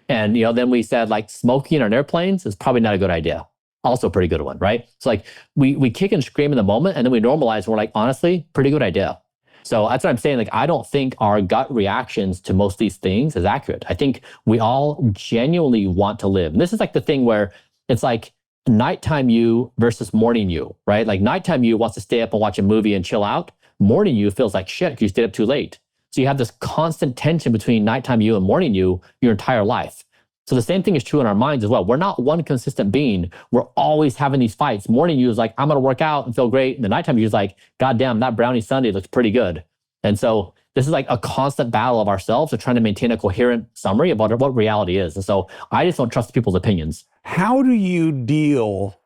And, then we said like smoking on airplanes is probably not a good idea. Also a pretty good one, right? So like we kick and scream in the moment and then we normalize and we're like, honestly, pretty good idea. So that's what I'm saying. Like, I don't think our gut reactions to most of these things is accurate. I think we all genuinely want to live. And this is like the thing where it's like nighttime you versus morning you, right? Like nighttime you wants to stay up and watch a movie and chill out. Morning you feels like shit because you stayed up too late. So you have this constant tension between nighttime you and morning you your entire life. So the same thing is true in our minds as well. We're not one consistent being. We're always having these fights. Morning you is like, I'm going to work out and feel great. And the nighttime you is like, God damn, that brownie sundae looks pretty good. And so this is like a constant battle of ourselves of trying to maintain a coherent summary about what reality is. And so I just don't trust people's opinions. How do you deal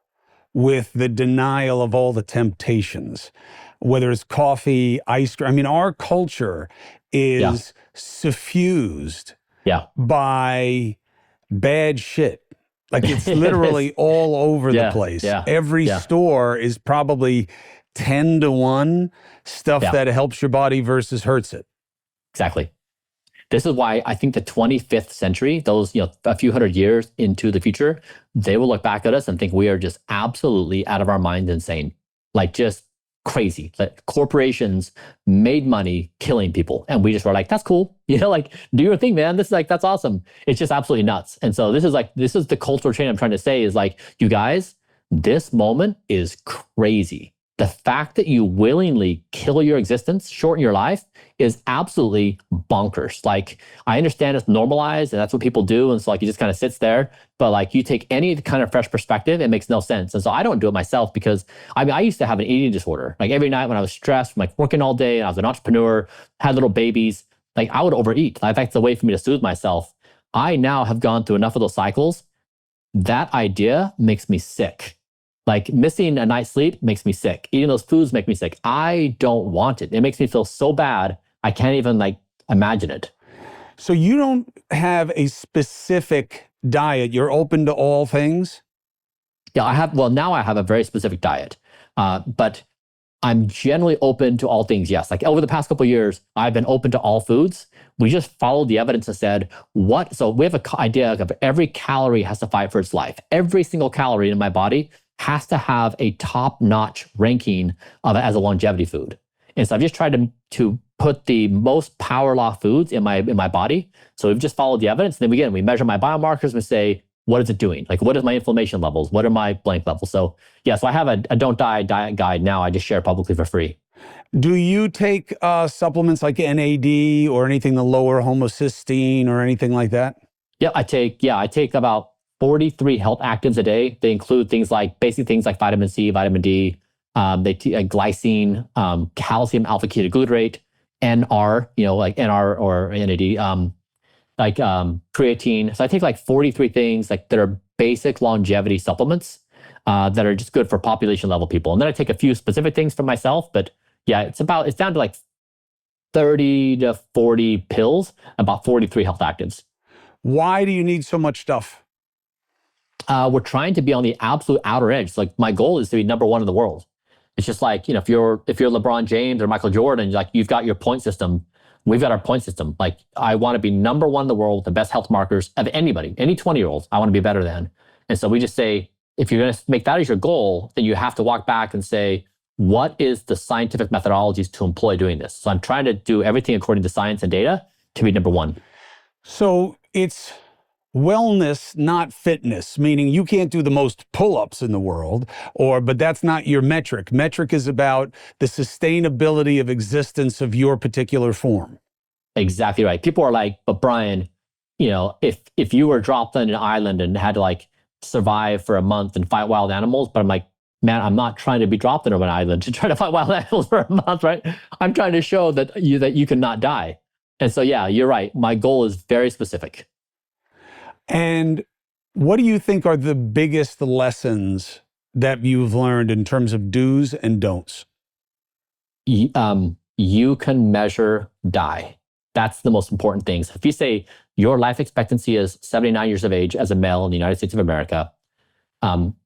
with the denial of all the temptations, whether it's coffee, ice cream? I mean, our culture is suffused by bad shit. Like it's literally all over the place. Every store is probably 10-to-1 stuff that helps your body versus hurts it. Exactly. This is why I think the 25th century, those, a few hundred years into the future, they will look back at us and think we are just absolutely out of our minds insane. Like just crazy. Like corporations made money killing people. And we just were like, that's cool. Like do your thing, man. This is like, that's awesome. It's just absolutely nuts. And so this is the cultural change I'm trying to say is like, you guys, this moment is crazy. The fact that you willingly kill your existence, shorten your life, is absolutely bonkers. Like, I understand it's normalized and that's what people do. And so like, it just kind of sits there. But like, you take any kind of fresh perspective, it makes no sense. And so I don't do it myself because I used to have an eating disorder. Like every night when I was stressed from like working all day and I was an entrepreneur, had little babies, like I would overeat. Like that's a way for me to soothe myself. I now have gone through enough of those cycles. That idea makes me sick. Like missing a night's sleep makes me sick. Eating those foods make me sick. I don't want it. It makes me feel so bad. I can't even like imagine it. So you don't have a specific diet. You're open to all things? Yeah, now I have a very specific diet. But I'm generally open to all things. Yes. Like over the past couple of years, I've been open to all foods. We just followed the evidence and said, so we have an idea of every calorie has to fight for its life. Every single calorie in my body has to have a top-notch ranking of it as a longevity food. And so I've just tried to put the most power law foods in my body. So we've just followed the evidence. And then we measure my biomarkers and say, what is it doing? Like, what is my inflammation levels? What are my blank levels? So so I have a Don't Die diet guide now. I just share publicly for free. Do you take supplements like NAD or anything to lower homocysteine or anything like that? Yeah, I take about 43 health actives a day. They include basic things like vitamin C, vitamin D, glycine, calcium alpha ketoglutarate, NR, like NR or NAD, creatine. So I take like 43 things that are basic longevity supplements that are just good for population level people. And then I take a few specific things for myself, but yeah, it's down to like 30 to 40 pills, about 43 health actives. Why do you need so much stuff? We're trying to be on the absolute outer edge. Like my goal is to be number one in the world. It's just like, if you're LeBron James or Michael Jordan, like you've got your point system. We've got our point system. Like I want to be number one in the world, the best health markers of anybody, any 20-year-olds, I want to be better than. And so we just say, if you're going to make that as your goal, then you have to walk back and say, what is the scientific methodologies to employ doing this? So I'm trying to do everything according to science and data to be number one. So it's wellness, not fitness, meaning you can't do the most pull-ups in the world, but that's not your metric. Metric is about the sustainability of existence of your particular form. Exactly right. People are like, but Bryan, if you were dropped on an island and had to like survive for a month and fight wild animals, but I'm like, man, I'm not trying to be dropped on an island to try to fight wild animals for a month, right? I'm trying to show that you cannot die. And so, yeah, you're right. My goal is very specific. And what do you think are the biggest lessons that you've learned in terms of do's and don'ts? You can measure die. That's the most important thing. So if you say your life expectancy is 79 years of age as a male in the United States of America,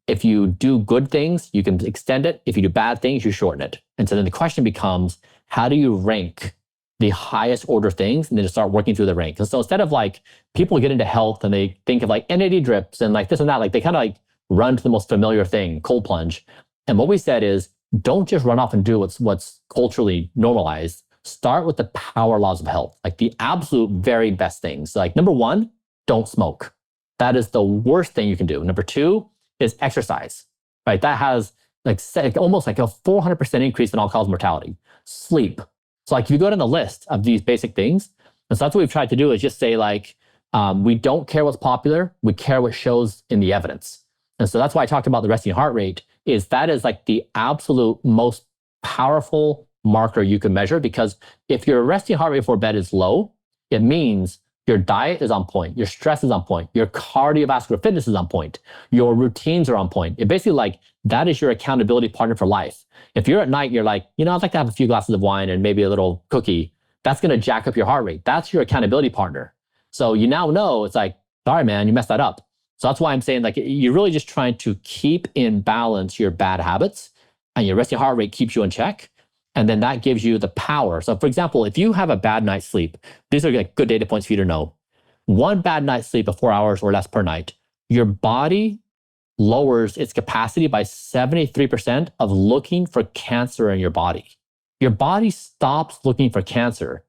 if you do good things, you can extend it. If you do bad things, you shorten it. And so then the question becomes, how do you rank the highest order things and then just start working through the rank? And so instead of like people get into health and they think of like NAD drips and like this and that, like they kind of like run to the most familiar thing, cold plunge. And what we said is, don't just run off and do what's culturally normalized. Start with the power laws of health, like the absolute very best things. Like number one, don't smoke. That is the worst thing you can do. Number two is exercise, right? That has like almost like a 400% increase in all-cause mortality. Sleep. So like if you go down the list of these basic things, and so that's what we've tried to do is just say like, we don't care what's popular, we care what shows in the evidence. And so that's why I talked about the resting heart rate, is that is like the absolute most powerful marker you can measure, because if your resting heart rate before bed is low, it means your diet is on point, your stress is on point, your cardiovascular fitness is on point, your routines are on point. It basically like, that is your accountability partner for life. If you're at night, you're like, I'd like to have a few glasses of wine and maybe a little cookie, that's going to jack up your heart rate. That's your accountability partner. So you now know it's like, sorry, man, you messed that up. So that's why I'm saying like, you're really just trying to keep in balance your bad habits, and your resting heart rate keeps you in check. And then that gives you the power. So for example, if you have a bad night's sleep, these are like good data points for you to know. One bad night's sleep of 4 hours or less per night, your body lowers its capacity by 73% of looking for cancer in your body. Your body stops looking for cancer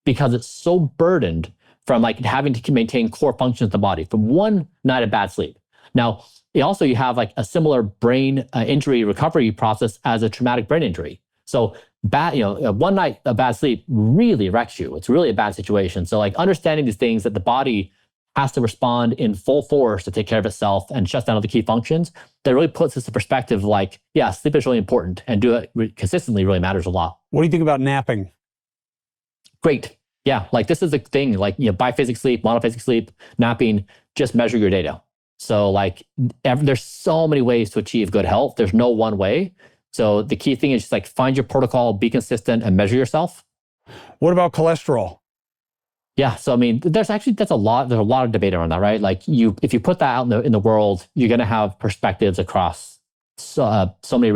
because it's so burdened from like having to maintain core functions of the body from one night of bad sleep. Now, you have like a similar brain injury recovery process as a traumatic brain injury. So one night of bad sleep really wrecks you. It's really a bad situation. So like understanding these things, that the body has to respond in full force to take care of itself and shuts down all the key functions, that really puts us in perspective like, yeah, sleep is really important, and do it consistently really matters a lot. What do you think about napping? Great. Yeah, like this is a thing, like biphasic sleep, monophasic sleep, napping, just measure your data. So like there's so many ways to achieve good health. There's no one way. So the key thing is just like find your protocol, be consistent, and measure yourself. What about cholesterol? Yeah, so I mean, there's a lot of debate around that, right? Like if you put that out in the world, you're going to have perspectives across so many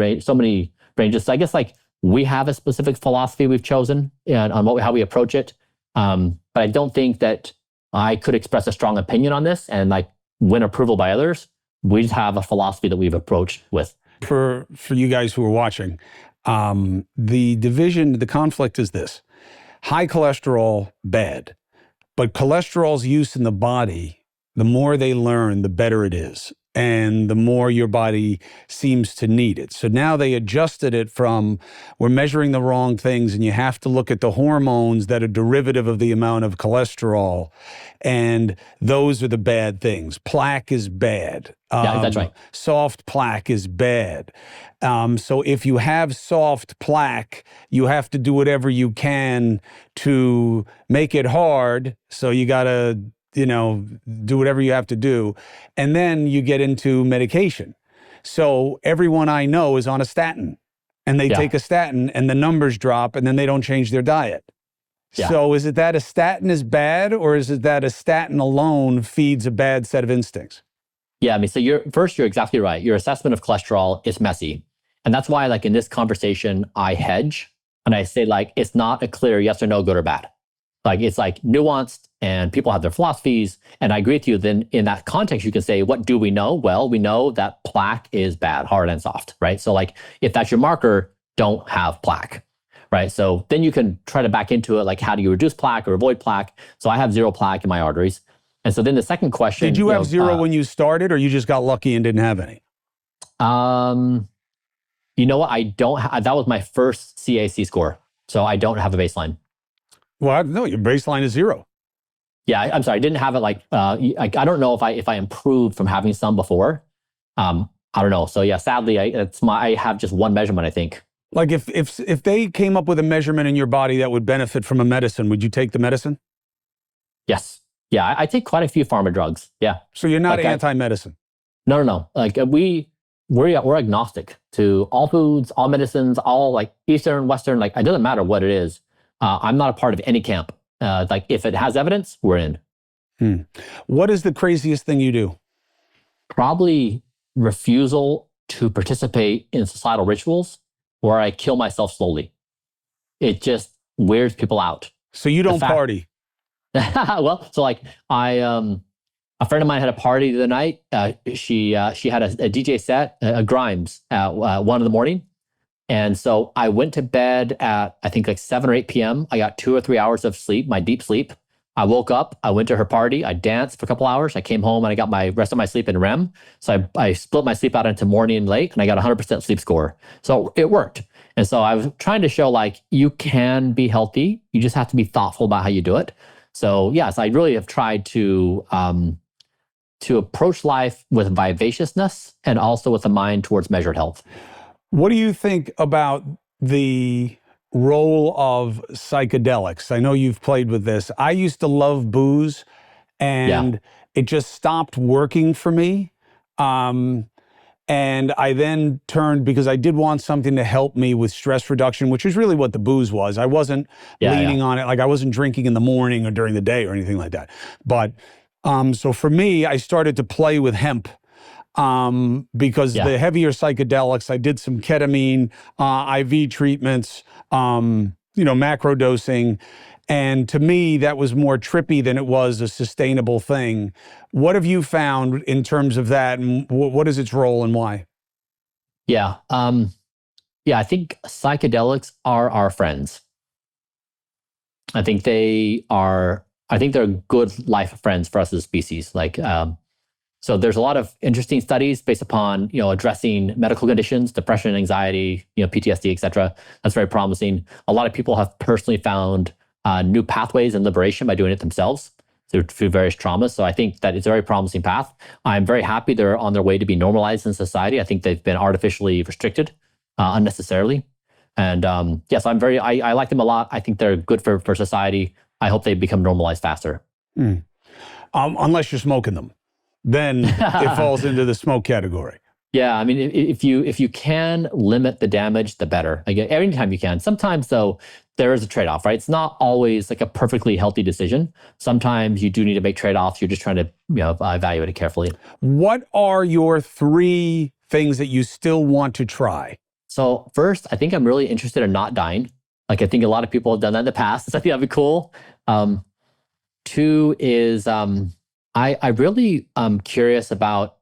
ranges. So I guess like we have a specific philosophy we've chosen and on how we approach it, but I don't think that I could express a strong opinion on this and like win approval by others. We just have a philosophy that we've approached with. For you guys who are watching, the conflict is this: high cholesterol, bad. But cholesterol's use in the body, the more they learn, the better it is. And the more your body seems to need it. So now they adjusted it from, we're measuring the wrong things, and you have to look at the hormones that are derivative of the amount of cholesterol. And those are the bad things. Plaque is bad. Yeah, that's right. Soft plaque is bad. So if you have soft plaque, you have to do whatever you can to make it hard. So you got to do whatever you have to do. And then you get into medication. So everyone I know is on a statin, and they take a statin and the numbers drop, and then they don't change their diet. Yeah. So is it that a statin is bad, or is it that a statin alone feeds a bad set of instincts? Yeah, I mean, so you're exactly right. Your assessment of cholesterol is messy. And that's why like in this conversation, I hedge and I say like, it's not a clear yes or no, good or bad. Like it's like nuanced, and people have their philosophies. And I agree with you. Then in that context, you can say, what do we know? Well, we know that plaque is bad, hard and soft, right? So like if that's your marker, don't have plaque, right? So then you can try to back into it, like how do you reduce plaque or avoid plaque? So I have zero plaque in my arteries. And so then the second question— Did you have zero when you started, or you just got lucky and didn't have any? You know what? I don't that was my first CAC score. So I don't have a baseline. Well, no, your baseline is zero. Yeah, I'm sorry. I didn't have it I don't know if I improved from having some before. I don't know. So yeah, sadly, I have just one measurement, I think. Like if they came up with a measurement in your body that would benefit from a medicine, would you take the medicine? Yes. Yeah, I take quite a few pharma drugs. Yeah. So you're not anti-medicine? No. Like we're agnostic to all foods, all medicines, all like Eastern, Western. Like it doesn't matter what it is. I'm not a part of any camp. Like if it has evidence, we're in. What is the craziest thing you do? Probably refusal to participate in societal rituals where I kill myself slowly. It just weirds people out. So you don't party? Well, so like a friend of mine had a party the other night. She had a DJ set, a Grimes, at 1 a.m. And so I went to bed at, I think like 7 or 8 p.m. I got 2 or 3 hours of sleep, my deep sleep. I woke up, I went to her party, I danced for a couple hours. I came home and I got my rest of my sleep in REM. So I split my sleep out into morning and late, and I got 100% sleep score. So it worked. And so I was trying to show like you can be healthy. You just have to be thoughtful about how you do it. So yes, I really have tried to approach life with vivaciousness and also with a mind towards measured health. What do you think about the role of psychedelics? I know you've played with this. I used to love booze, and it just stopped working for me. And I then turned, because I did want something to help me with stress reduction, which is really what the booze was. I wasn't leaning on it. Like I wasn't drinking in the morning or during the day or anything like that. But so for me, I started to play with hemp. Because the heavier psychedelics, I did some ketamine, IV treatments, macro dosing. And to me, that was more trippy than it was a sustainable thing. What have you found in terms of that, and what is its role and why? Yeah. I think psychedelics are our friends. I think they're good life friends for us as a species. So there's a lot of interesting studies based upon, addressing medical conditions, depression, anxiety, PTSD, et cetera. That's very promising. A lot of people have personally found new pathways and liberation by doing it themselves through various traumas. So I think that it's a very promising path. I'm very happy they're on their way to be normalized in society. I think they've been artificially restricted unnecessarily. And yes, I like them a lot. I think they're good for society. I hope they become normalized faster. Unless you're smoking them. Then it falls into the smoke category. Yeah, I mean, if you can limit the damage, the better. Again, anytime you can. Sometimes, though, there is a trade-off, right? It's not always like a perfectly healthy decision. Sometimes you do need to make trade-offs. You're just trying to evaluate it carefully. What are your 3 things that you still want to try? So first, I think I'm really interested in not dying. Like I think a lot of people have done that in the past. So I think that'd be cool. 2 is I really am curious about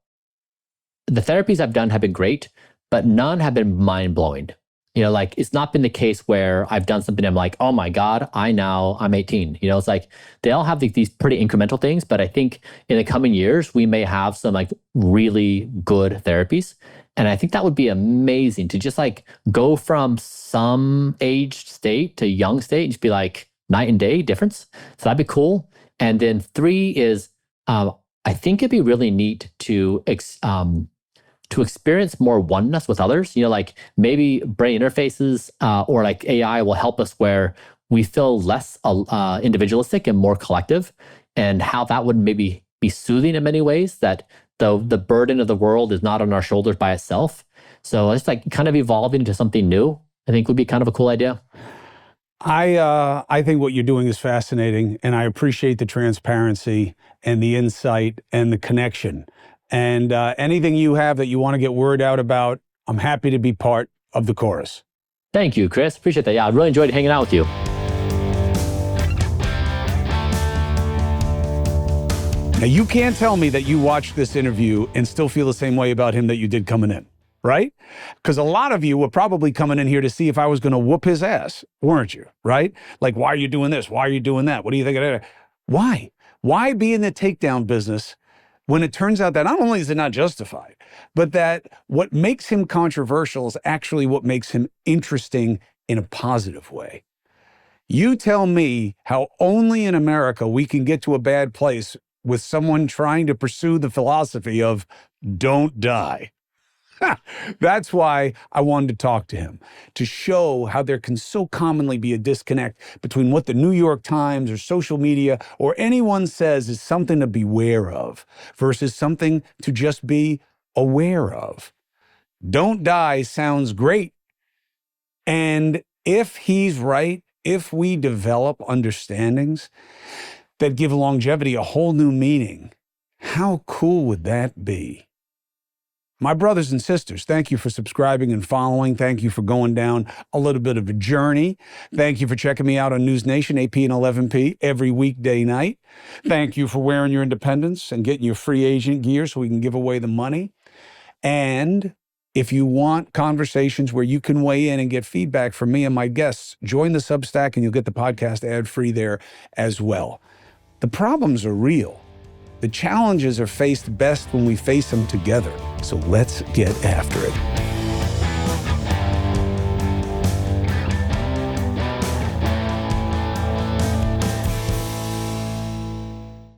the therapies I've done have been great, but none have been mind-blowing. It's not been the case where I've done something I'm like, oh my God, I'm 18. It's like they all have these pretty incremental things, but I think in the coming years, we may have some like really good therapies. And I think that would be amazing to just like go from some aged state to young state and just be like night and day difference. So that'd be cool. And then 3 is, I think it'd be really neat to experience more oneness with others. Like maybe brain interfaces or like AI will help us where we feel less individualistic and more collective, and how that would maybe be soothing in many ways, that the burden of the world is not on our shoulders by itself. So it's like kind of evolving into something new, I think would be kind of a cool idea. I think what you're doing is fascinating, and I appreciate the transparency and the insight and the connection. And anything you have that you want to get word out about, I'm happy to be part of the chorus. Thank you, Chris. Appreciate that. Yeah, I really enjoyed hanging out with you. Now, you can't tell me that you watched this interview and still feel the same way about him that you did coming in. right? Because a lot of you were probably coming in here to see if I was going to whoop his ass, weren't you? Right? Like, why are you doing this? Why are you doing that? What do you think of that? Why? Why be in the takedown business when it turns out that not only is it not justified, but that what makes him controversial is actually what makes him interesting in a positive way? You tell me how only in America we can get to a bad place with someone trying to pursue the philosophy of don't die. That's why I wanted to talk to him, to show how there can so commonly be a disconnect between what the New York Times or social media or anyone says is something to beware of versus something to just be aware of. Don't die sounds great. And if he's right, if we develop understandings that give longevity a whole new meaning, how cool would that be? My brothers and sisters, thank you for subscribing and following. Thank you for going down a little bit of a journey. Thank you for checking me out on News Nation, 8p and 11p, every weekday night. Thank you for wearing your independence and getting your free agent gear so we can give away the money. And if you want conversations where you can weigh in and get feedback from me and my guests, join the Substack and you'll get the podcast ad-free there as well. The problems are real. The challenges are faced best when we face them together. So let's get after it.